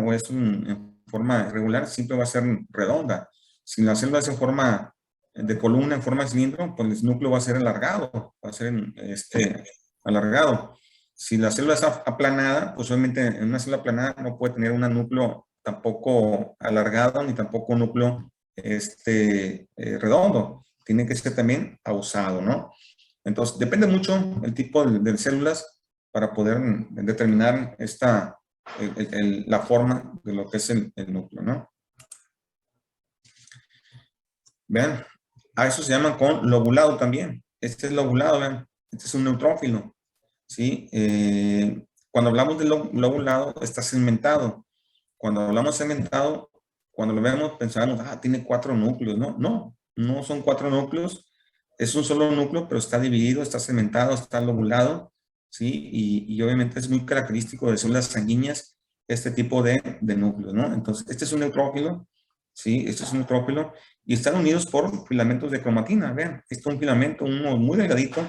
o es en forma irregular, siempre va a ser redonda. Si la célula es en forma de columna, en forma de cilindro, pues el núcleo va a ser alargado, va a ser alargado. Si la célula está aplanada, pues obviamente en una célula aplanada no puede tener un núcleo tampoco alargado, ni tampoco un núcleo redondo. Tiene que ser también pausado, ¿no? Entonces, depende mucho el tipo de células para poder determinar la forma de lo que es el núcleo, ¿no? Vean, a eso se llama con lobulado también. Este es lobulado, vean. Este es un neutrófilo, ¿sí? Cuando hablamos de lobulado, está segmentado. Cuando hablamos segmentado, cuando lo vemos, pensamos, tiene 4 núcleos, ¿no? No, no son 4 núcleos. Es un solo núcleo, pero está dividido, está segmentado, está lobulado, ¿sí? Y obviamente es muy característico de células sanguíneas este tipo de núcleos, ¿no? Entonces, este es un neutrófilo, ¿sí? Este es un neutrófilo y están unidos por filamentos de cromatina, vean. Este es un filamento, uno muy delgadito,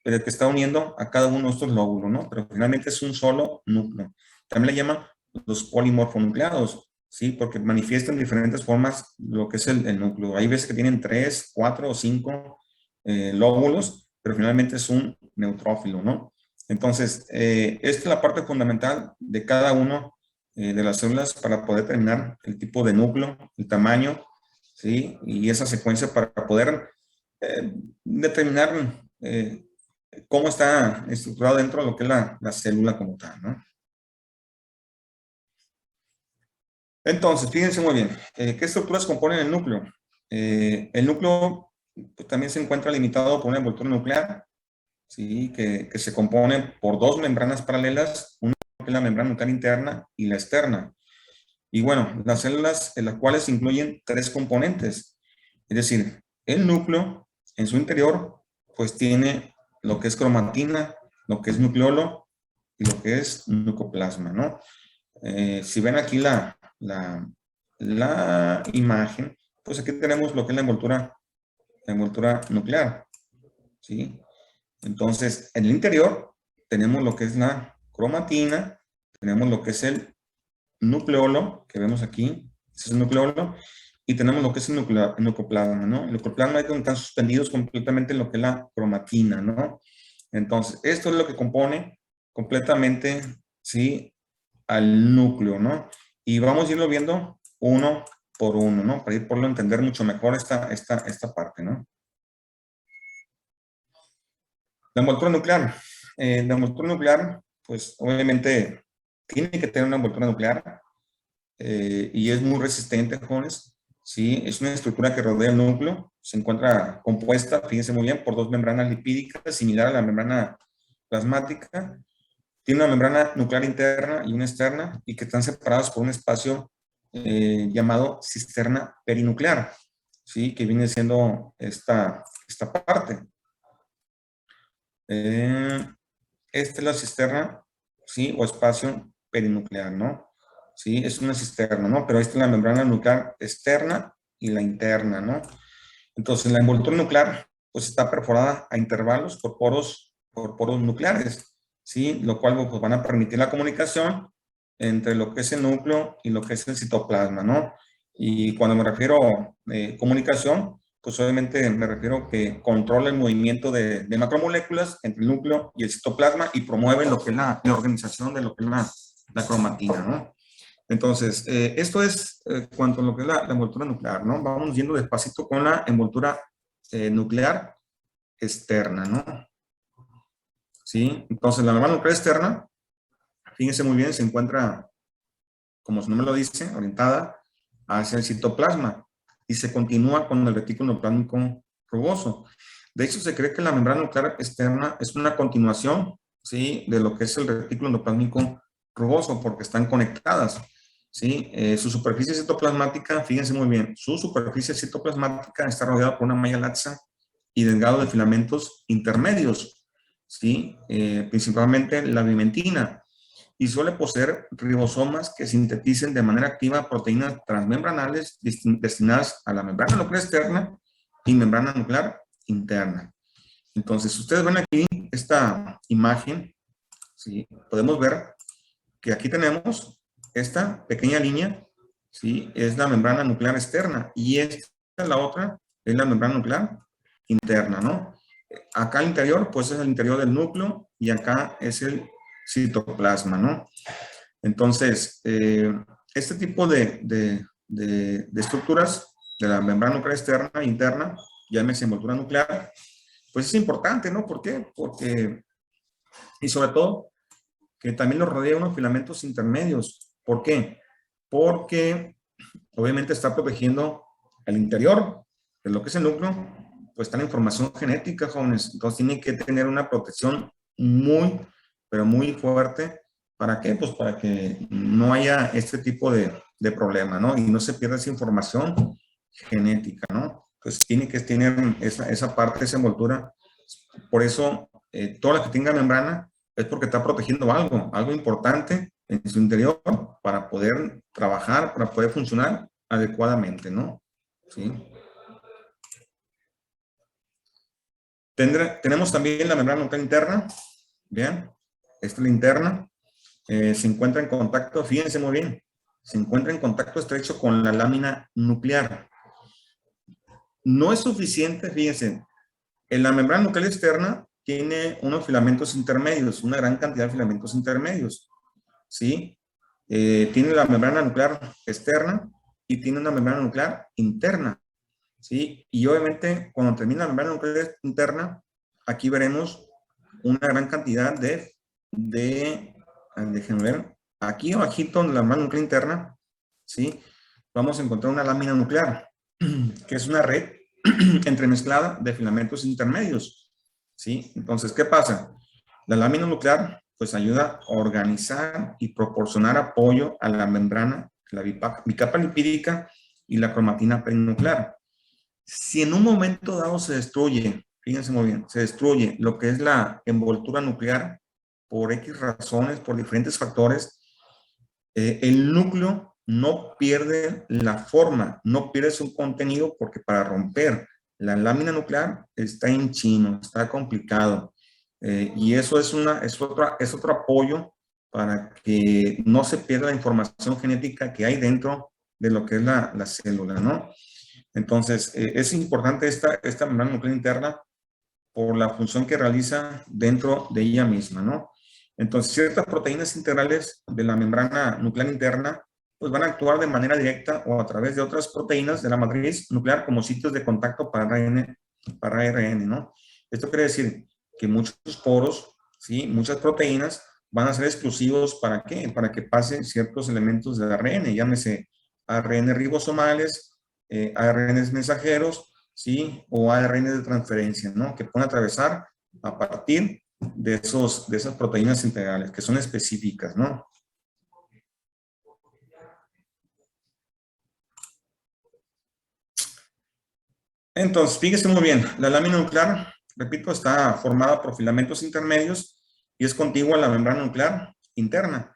pero que está uniendo a cada uno de estos lóbulos, ¿no? Pero finalmente es un solo núcleo. También le llaman los polimorfonucleados, ¿sí? Porque manifiestan diferentes formas lo que es el núcleo. Hay veces que tienen 3, 4 o 5 lóbulos, pero finalmente es un neutrófilo, ¿no? Entonces, esta es la parte fundamental de cada uno de las células para poder determinar el tipo de núcleo, el tamaño, ¿sí? Y esa secuencia para poder determinar cómo está estructurado dentro de lo que es la célula como tal, ¿no? Entonces, fíjense muy bien, ¿qué estructuras componen el núcleo? El núcleo pues, también se encuentra limitado por una envoltura nuclear, ¿sí? Que se compone por 2 membranas paralelas, una que es la membrana nuclear interna y la externa. Y bueno, las células en las cuales incluyen 3 componentes, es decir, el núcleo en su interior, pues tiene lo que es cromatina, lo que es nucleolo y lo que es nucleoplasma, ¿no? Si ven aquí la imagen, pues aquí tenemos lo que es la envoltura nuclear, ¿sí? Entonces, en el interior tenemos lo que es la cromatina, tenemos lo que es el nucleolo, que vemos aquí, ese es el nucleolo, y tenemos lo que es el nucleoplasma, ¿no? El nucleoplasma es donde están suspendidos completamente lo que es la cromatina, ¿no? Entonces, esto es lo que compone completamente, ¿sí? Al núcleo, ¿no? Y vamos a irlo viendo uno por uno, ¿no? Para ir por entender mucho mejor esta parte, ¿no? La envoltura nuclear. La envoltura nuclear, pues obviamente tiene que tener una envoltura nuclear y es muy resistente, jóvenes. Sí, es una estructura que rodea el núcleo. Se encuentra compuesta, fíjense muy bien, por 2 membranas lipídicas, similar a la membrana plasmática. Tiene una membrana nuclear interna y una externa y que están separados por un espacio llamado cisterna perinuclear, ¿sí? Que viene siendo esta parte. Esta es la cisterna, ¿sí? O espacio perinuclear, ¿no? Sí, es una cisterna, ¿no? Pero esta es la membrana nuclear externa y la interna, ¿no? Entonces, la envoltura nuclear, pues está perforada a intervalos por poros nucleares, ¿sí? Lo cual pues, van a permitir la comunicación entre lo que es el núcleo y lo que es el citoplasma, ¿no? Y cuando me refiero a comunicación, pues obviamente me refiero que controla el movimiento de macromoléculas entre el núcleo y el citoplasma y promueve lo que es la organización de lo que es la cromatina, ¿no? Entonces, esto es cuanto a lo que es la envoltura nuclear, ¿no? Vamos yendo despacito con la envoltura nuclear externa, ¿no? ¿Sí? Entonces, la membrana nuclear externa, fíjense muy bien, se encuentra, como su nombre lo dice, orientada hacia el citoplasma y se continúa con el retículo endoplásmico rugoso. De hecho, se cree que la membrana nuclear externa es una continuación, ¿sí? De lo que es el retículo endoplásmico rugoso, porque están conectadas, ¿sí? Su superficie citoplasmática, fíjense muy bien, su superficie citoplasmática está rodeada por una malla laxa y delgado de filamentos intermedios, ¿sí? Principalmente la bimentina, y suele poseer ribosomas que sinteticen de manera activa proteínas transmembranales destinadas a la membrana nuclear externa y membrana nuclear interna. Entonces, si ustedes ven aquí esta imagen, ¿sí? Podemos ver que aquí tenemos esta pequeña línea, ¿sí? Es la membrana nuclear externa y esta, la otra, es la membrana nuclear interna, ¿no? Acá al interior, pues es el interior del núcleo y acá es el citoplasma, ¿no? Entonces, este tipo de estructuras de la membrana nuclear externa e interna, llámese envoltura nuclear, pues es importante, ¿no? ¿Por qué? Porque, y sobre todo, que también los rodea unos filamentos intermedios. ¿Por qué? Porque obviamente está protegiendo el interior de lo que es el núcleo, pues está la información genética, jóvenes. Entonces tiene que tener una protección muy, pero muy fuerte. ¿Para qué? Pues para que no haya este tipo de problema, ¿no? Y no se pierda esa información genética, ¿no? Pues tiene que tener esa parte, esa envoltura. Por eso, toda la que tenga membrana es porque está protegiendo algo importante en su interior para poder trabajar, para poder funcionar adecuadamente, ¿no? ¿Sí? Tenemos también la membrana nuclear interna, ¿bien? Esta es la interna, se encuentra en contacto, fíjense muy bien, se encuentra en contacto estrecho con la lámina nuclear. No es suficiente, fíjense, en la membrana nuclear externa tiene unos filamentos intermedios, una gran cantidad de filamentos intermedios, ¿sí? Tiene la membrana nuclear externa y tiene una membrana nuclear interna, ¿sí? Y obviamente cuando termina la membrana nuclear interna, aquí veremos una gran cantidad déjenme ver, aquí abajito en la membrana nuclear interna, ¿sí? Vamos a encontrar una lámina nuclear, que es una red entremezclada de filamentos intermedios, ¿sí? Entonces, ¿qué pasa? La lámina nuclear, pues ayuda a organizar y proporcionar apoyo a la membrana, la bicapa lipídica y la cromatina perinuclear. Si en un momento dado se destruye, fíjense muy bien, se destruye lo que es la envoltura nuclear por X razones, por diferentes factores, el núcleo no pierde la forma, no pierde su contenido, porque para romper la lámina nuclear está en chino, está complicado. Y eso es otro apoyo para que no se pierda la información genética que hay dentro de lo que es la célula, ¿no? Entonces, es importante esta membrana nuclear interna por la función que realiza dentro de ella misma, ¿no? Entonces, ciertas proteínas integrales de la membrana nuclear interna pues van a actuar de manera directa o a través de otras proteínas de la matriz nuclear como sitios de contacto para ARN, ¿no? Esto quiere decir que muchos poros, ¿sí? Muchas proteínas van a ser exclusivos, ¿para qué? Para que pasen ciertos elementos de ARN, llámese ARN ribosomales, ARN mensajeros, ¿sí? O ARN de transferencia, ¿no? Que pueden atravesar a partir de esas proteínas integrales, que son específicas, ¿no? Entonces, fíjese muy bien, la lámina nuclear, repito, está formada por filamentos intermedios y es contigua a la membrana nuclear interna.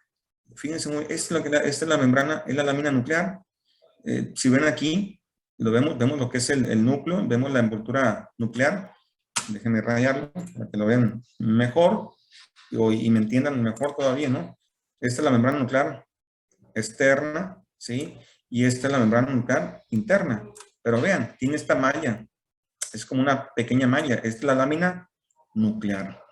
Fíjense muy, esta es la membrana, es la lámina nuclear. Si ven aquí, vemos lo que es el núcleo, vemos la envoltura nuclear. Déjenme rayarlo para que lo vean mejor y me entiendan mejor todavía, ¿no? Esta es la membrana nuclear externa, ¿sí? Y esta es la membrana nuclear interna. Pero vean, tiene esta malla, es como una pequeña malla, esta es la lámina nuclear.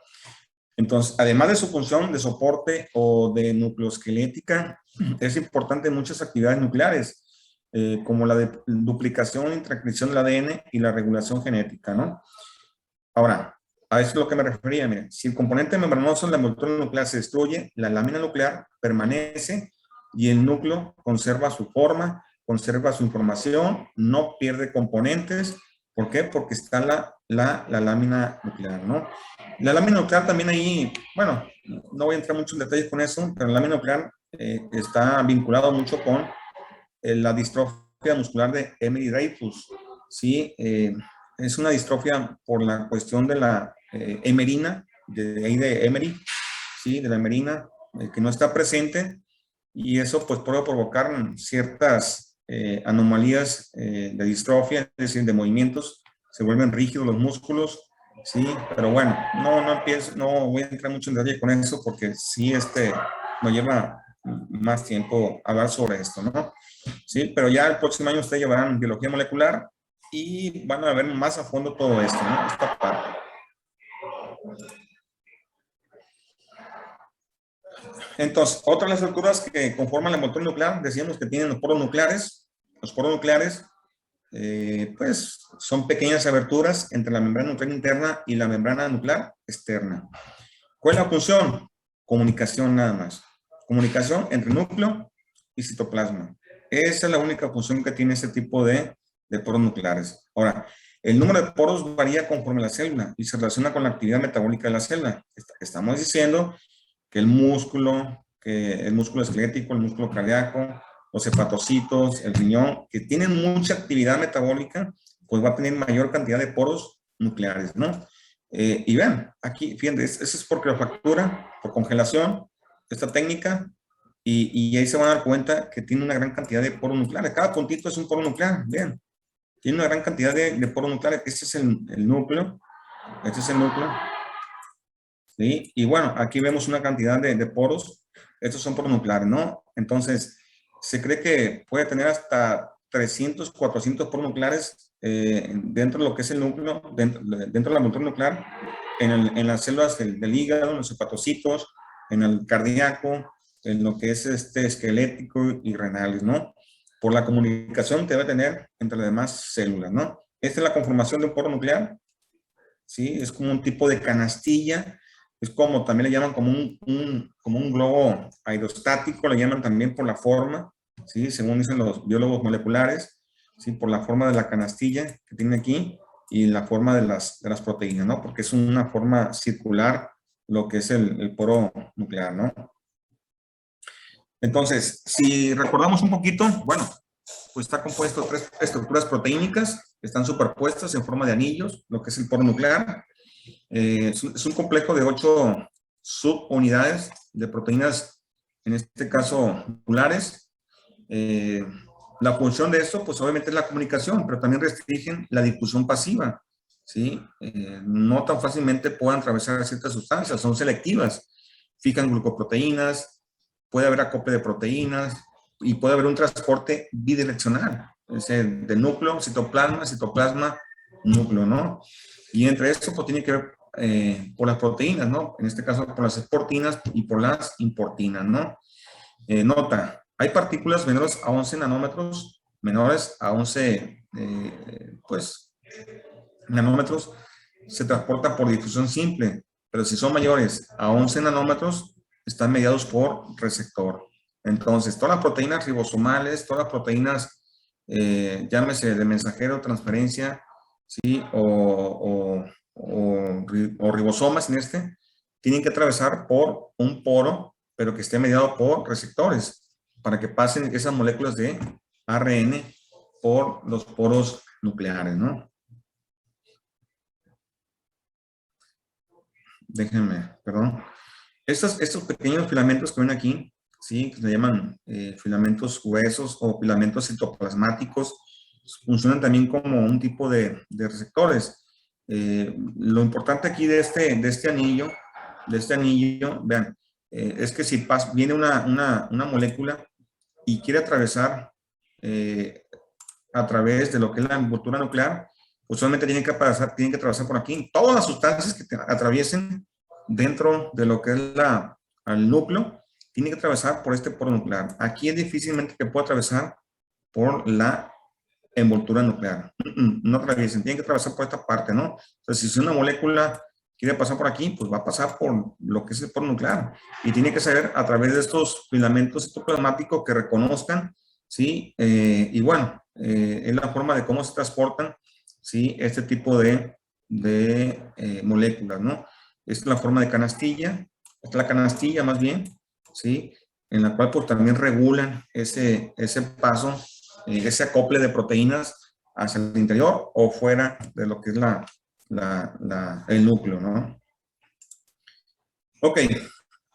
Entonces, además de su función de soporte o de nucleosquelética, es importante en muchas actividades nucleares, como la de duplicación y transcripción del ADN y la regulación genética, ¿no? Ahora, a eso es lo que me refería, miren, si el componente membranoso de la envoltura nuclear se destruye, la lámina nuclear permanece y el núcleo conserva su forma, conserva su información, no pierde componentes. ¿Por qué? Porque está la lámina nuclear, ¿no? La lámina nuclear también ahí, bueno, no voy a entrar mucho en detalles con eso, pero la lámina nuclear está vinculado mucho con la distrofia muscular de Emery-Dreifuss, ¿sí? Es una distrofia por la cuestión de la hemerina, de ahí de Emery, ¿sí? De la hemerina, que no está presente, y eso pues puede provocar ciertas anomalías de distrofia, es decir, de movimientos, se vuelven rígidos los músculos, ¿sí? Pero bueno, no voy a entrar mucho en detalle con eso porque sí, nos lleva más tiempo hablar sobre esto, ¿no? Sí, pero ya el próximo año ustedes llevarán biología molecular y van a ver más a fondo todo esto, ¿no? Esta parte. Entonces, otra de las estructuras que conforman la envoltura nuclear, decíamos que tienen los poros nucleares. Los poros nucleares, pues, son pequeñas aberturas entre la membrana nuclear interna y la membrana nuclear externa. ¿Cuál es la función? Comunicación nada más. Comunicación entre núcleo y citoplasma. Esa es la única función que tiene este tipo de poros nucleares. Ahora, el número de poros varía conforme a la célula y se relaciona con la actividad metabólica de la célula. Estamos diciendo que el músculo esquelético, el músculo cardíaco, los hepatocitos, el riñón, que tienen mucha actividad metabólica, pues va a tener mayor cantidad de poros nucleares, ¿no? Y vean, aquí, fíjense, eso es por criofractura, por congelación, esta técnica, y ahí se van a dar cuenta que tiene una gran cantidad de poros nucleares. Cada puntito es un poro nuclear, vean. Tiene una gran cantidad de poros nucleares. Este es el núcleo. Este es el núcleo. ¿Sí? Y bueno, aquí vemos una cantidad de poros. Estos son poros nucleares, ¿no? Entonces, se cree que puede tener hasta 300, 400 poros nucleares dentro de lo que es el núcleo, dentro de la envoltura nuclear, en las células del hígado, en los hepatocitos, en el cardíaco, en lo que es esquelético y renales, ¿no? Por la comunicación que debe tener entre las demás células, ¿no? Esta es la conformación de un poro nuclear, ¿sí? Es como un tipo de canastilla, es como, también le llaman como un globo aerostático, le llaman también por la forma, ¿sí? Según dicen los biólogos moleculares, ¿sí? Por la forma de la canastilla que tiene aquí y la forma de las proteínas, ¿no? Porque es una forma circular lo que es el poro nuclear, ¿no? Entonces, si recordamos un poquito, bueno, pues está compuesto de 3 estructuras proteínicas, están superpuestas en forma de anillos, lo que es el poro nuclear. Es un complejo de 8 subunidades de proteínas, en este caso nucleares. La función de esto, pues obviamente es la comunicación, pero también restringen la difusión pasiva, ¿sí? No tan fácilmente pueden atravesar ciertas sustancias, son selectivas, fijan glucoproteínas, puede haber acople de proteínas y puede haber un transporte bidireccional, es decir, de núcleo, citoplasma, citoplasma, núcleo, ¿no? Y entre esto, pues tiene que ver por las proteínas, ¿no? En este caso, por las exportinas y por las importinas, ¿no? Nota, hay partículas menores a 11 nanómetros, menores a 11, pues, nanómetros, se transportan por difusión simple, pero si son mayores a 11 nanómetros, están mediados por receptor. Entonces, todas las proteínas ribosomales, todas las proteínas, llámese de mensajero, transferencia, ¿sí? O ribosomas tienen que atravesar por un poro, pero que esté mediado por receptores, para que pasen esas moléculas de ARN por los poros nucleares, ¿no? Déjenme, perdón. Estos pequeños filamentos que ven aquí, ¿sí? Que se llaman filamentos gruesos o filamentos citoplasmáticos, funcionan también como un tipo de receptores. Lo importante aquí de este anillo, vean, es que si viene una molécula y quiere atravesar a través de lo que es la envoltura nuclear, pues solamente tienen que atravesar por aquí. Todas las sustancias que atraviesen dentro de lo que es el núcleo, tienen que atravesar por este poro nuclear. Aquí es difícilmente que pueda atravesar por la envoltura nuclear. No atraviesen, tienen que atravesar por esta parte, ¿no? Entonces, si una molécula quiere pasar por aquí, pues va a pasar por lo que es el poro nuclear. Y tiene que ser a través de estos filamentos citoplasmáticos que reconozcan, ¿sí? Y bueno, es la forma de cómo se transportan, ¿sí? Este tipo de moléculas, ¿no? Esta es la forma de canastilla, esta es la canastilla más bien, ¿sí? En la cual pues también regulan ese paso, ese acople de proteínas hacia el interior o fuera de lo que es el núcleo, ¿no? Ok,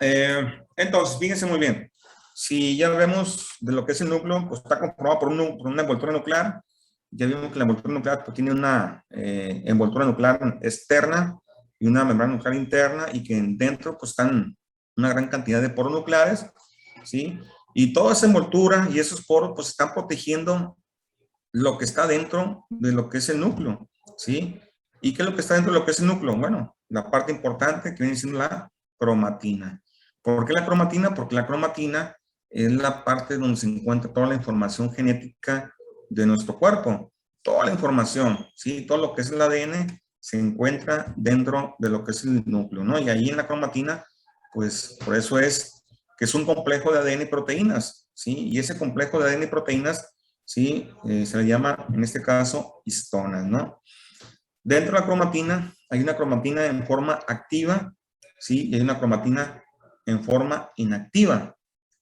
entonces fíjense muy bien. Si ya vemos de lo que es el núcleo, pues está conformado por una envoltura nuclear. Ya vimos que la envoltura nuclear pues, tiene una envoltura nuclear externa y una membrana nuclear interna y que dentro pues están una gran cantidad de poros nucleares ¿sí? Y toda esa envoltura y esos poros, pues están protegiendo lo que está dentro de lo que es el núcleo, ¿sí? ¿Y qué es lo que está dentro de lo que es el núcleo? Bueno, la parte importante que viene siendo la cromatina. ¿Por qué la cromatina? Porque la cromatina es la parte donde se encuentra toda la información genética de nuestro cuerpo. Toda la información, ¿sí? Todo lo que es el ADN se encuentra dentro de lo que es el núcleo, ¿no? Y ahí en la cromatina, pues por eso es que es un complejo de ADN y proteínas, ¿sí? Y ese complejo de ADN y proteínas, ¿sí? Se le llama, en este caso, histonas, ¿no? Dentro de la cromatina, hay una cromatina en forma activa, ¿sí? Y hay una cromatina en forma inactiva,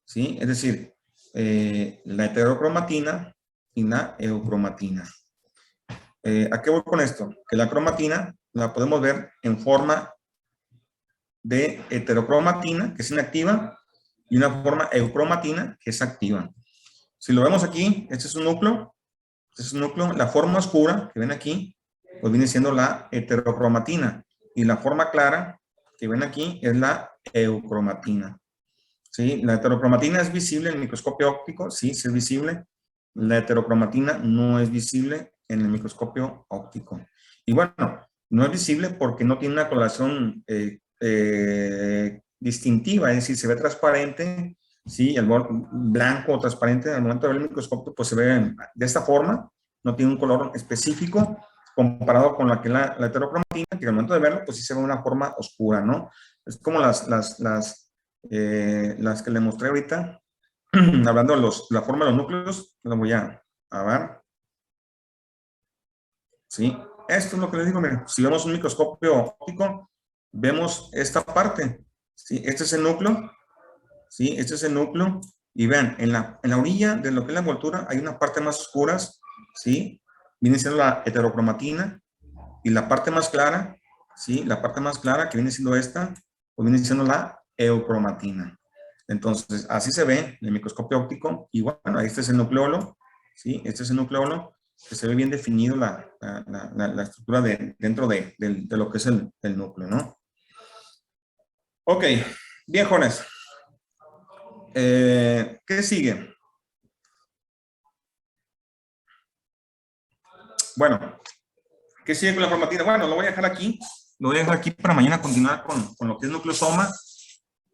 ¿sí? Es decir, la heterocromatina y la eucromatina. ¿A qué voy con esto? Que la cromatina la podemos ver en forma de heterocromatina, que es inactiva, y una forma eucromatina, que es activa. Si lo vemos aquí, este es un núcleo, la forma oscura que ven aquí, pues viene siendo la heterocromatina, y la forma clara que ven aquí es la eucromatina. ¿Sí? La heterocromatina es visible en el microscopio óptico, sí, sí es visible. La heterocromatina no es visible en el microscopio óptico. Y bueno, no es visible porque no tiene una coloración distintiva, es decir, se ve transparente, sí, el blanco o transparente al momento de ver el microscopio, pues se ve de esta forma, no tiene un color específico comparado con la que la heterocromatina, que al momento de verlo, pues sí se ve una forma oscura, ¿no? Es como las que le mostré ahorita, hablando de la forma de los núcleos, lo voy a ver. ¿Sí? Esto es lo que les digo, miren, si vemos un microscopio óptico, vemos esta parte, ¿sí? Este es el núcleo, ¿sí? Este es el núcleo, y vean, en la orilla de lo que es la envoltura hay una parte más oscura, ¿sí? Viene siendo la heterocromatina, y la parte más clara, ¿sí? La parte más clara que viene siendo esta, pues viene siendo la eucromatina. Entonces, así se ve en el microscopio óptico, y bueno, este es el nucleolo, ¿sí? Este es el nucleolo, que se ve bien definido la estructura dentro de lo que es el núcleo, ¿no? Ok, bien, jóvenes. ¿Qué sigue? Bueno, ¿qué sigue con la cromatina? Bueno, lo voy a dejar aquí. Lo voy a dejar aquí para mañana continuar con lo que es nucleosoma.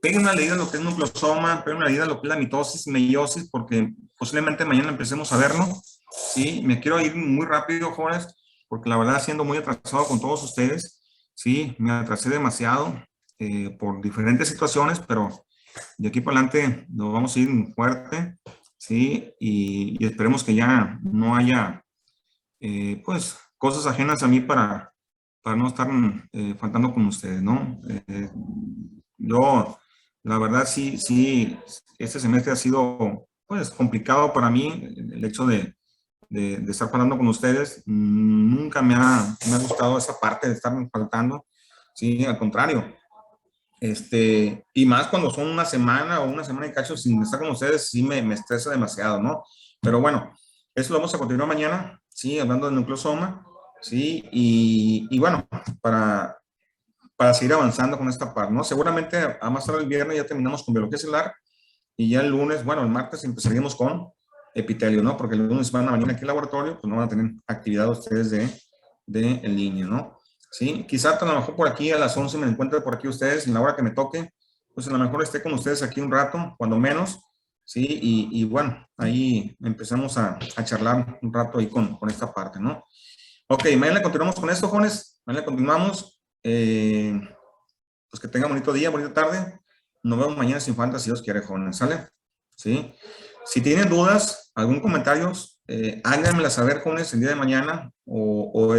Peguen una leída a lo que es nucleosoma, peguen una leída a lo que es la mitosis, meiosis, porque posiblemente mañana empecemos a verlo. Sí, me quiero ir muy rápido, jóvenes, porque la verdad siendo muy atrasado con todos ustedes. Sí, me atrasé demasiado por diferentes situaciones, pero de aquí para adelante nos vamos a ir fuerte. Sí, y esperemos que ya no haya, pues, cosas ajenas a mí para no estar faltando con ustedes, ¿no? Yo, la verdad, sí, este semestre ha sido, pues, complicado para mí, el hecho de estar faltando con ustedes. Nunca me ha gustado esa parte de estar faltando, sí, al contrario. Y más cuando son una semana y cacho sin estar con ustedes, sí me estresa demasiado, ¿no? Pero bueno, eso lo vamos a continuar mañana, sí, hablando de nucleosoma, sí, y bueno, para seguir avanzando con esta parte, ¿no? Seguramente a más tarde el viernes ya terminamos con biología celular y ya el lunes, bueno, el martes empezaríamos con epitelio, ¿no? Porque el lunes van a venir aquí al laboratorio, pues no van a tener actividad ustedes de en línea, ¿no? Sí, quizá a lo mejor por aquí a las 11 me encuentre por aquí ustedes, en la hora que me toque, pues a lo mejor esté con ustedes aquí un rato, cuando menos, ¿sí? Y bueno, ahí empezamos a charlar un rato ahí con esta parte, ¿no? Ok, mañana continuamos con esto, jóvenes. Mañana continuamos. Pues que tengan bonito día, bonita tarde. Nos vemos mañana sin falta, si Dios quiere, jóvenes. ¿Sale? ¿Sí? Si tienen dudas, algún comentario, háganmela saber, jóvenes, el día de mañana o